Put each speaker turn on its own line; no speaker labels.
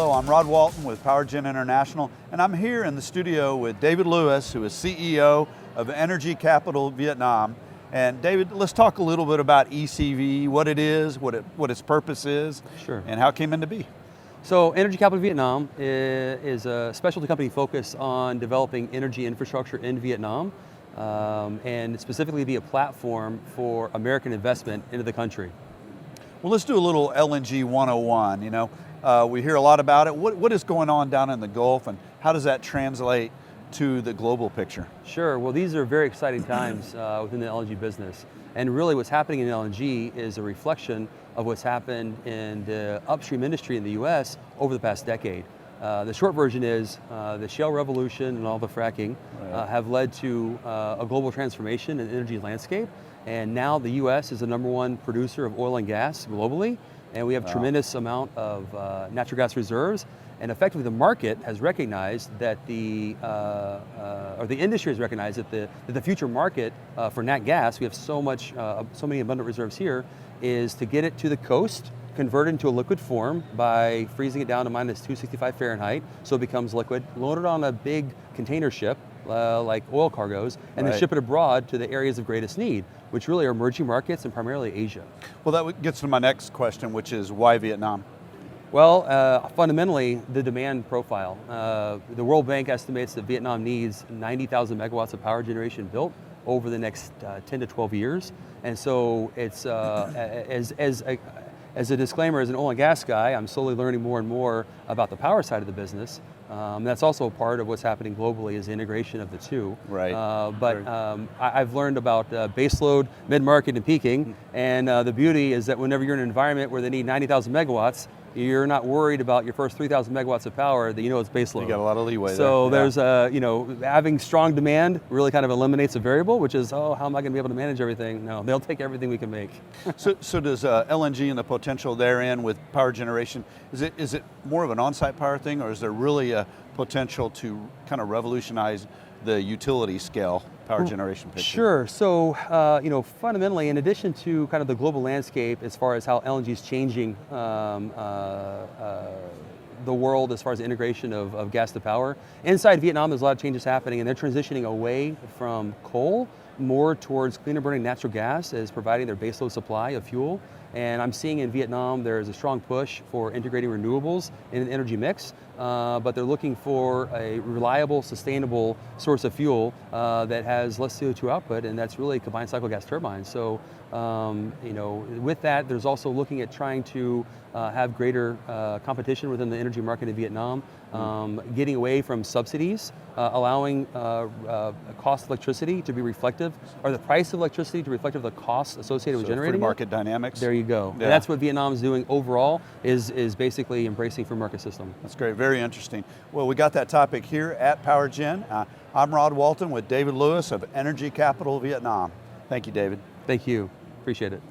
Hello, I'm Rod Walton with PowerGen International, and I'm here in the studio with David Lewis, who is CEO of Energy Capital Vietnam. And David, let's talk a little bit about ECV, what it is, what its purpose is,
Sure.
and how it came into be.
So Energy Capital Vietnam is a specialty company focused on developing energy infrastructure in Vietnam, and specifically be a platform for American investment into the country.
Well, let's do a little LNG 101. You know, we hear a lot about it. What is going on down in the Gulf, and how does that translate to the global picture?
Sure, well these are very exciting times within the LNG business. And really what's happening in LNG is a reflection of what's happened in the upstream industry in the US over the past decade. The short version is the shale revolution and all the fracking have led to a global transformation in the energy landscape. And now the US is the #1 producer of oil and gas globally. And we have a tremendous amount of natural gas reserves. And effectively the market has recognized that or the industry has recognized that the future market for nat gas, we have so many abundant reserves here, is to get it to the coast, convert it into a liquid form by freezing it down to -265 Fahrenheit, so it becomes liquid, load it on a big container ship, like oil cargoes, and then ship it abroad to the areas of greatest need, which really are emerging markets and primarily Asia.
Well, that gets to my next question, which is why Vietnam?
Well, fundamentally, the demand profile. The World Bank estimates that Vietnam needs 90,000 megawatts of power generation built over the next 10 to 12 years. And so it's, as a disclaimer, as an oil and gas guy, I'm slowly learning more and more about the power side of the business. That's also part of what's happening globally is the integration of the two.
Right.
I've learned about baseload, mid-market, and peaking, and the beauty is that whenever you're in an environment where they need 90,000 megawatts, you're not worried about your first 3,000 megawatts of power that you know it's baseload.
You got a lot of leeway
so
there.
there's having strong demand really kind of eliminates a variable, which is, oh, how am I going to be able to manage everything? No, they'll take everything we can make.
So does LNG and the potential therein with power generation, is it more of an on-site power thing, or is there really a potential to kind of revolutionize the utility scale power generation picture?
Sure, so fundamentally, in addition to kind of the global landscape as far as how LNG is changing the world as far as the integration of gas to power, inside Vietnam there's a lot of changes happening, and they're transitioning away from coal more towards cleaner burning natural gas as providing their baseload supply of fuel. And I'm seeing in Vietnam there's a strong push for integrating renewables in the energy mix, but they're looking for a reliable, sustainable source of fuel that has less CO2 output, and that's really combined cycle gas turbines. So, with that, there's also looking at trying to have greater competition within the energy market in Vietnam, getting away from subsidies, allowing cost of electricity to be reflective, or the price of electricity to be reflective of the costs associated with generating
free market dynamics.
There you go.
Yeah.
And that's what Vietnam is doing overall, is basically embracing free market system.
That's great, very interesting. Well, we got that topic here at PowerGen. I'm Rod Walton with David Lewis of Energy Capital Vietnam. Thank you, David.
Thank you, appreciate it.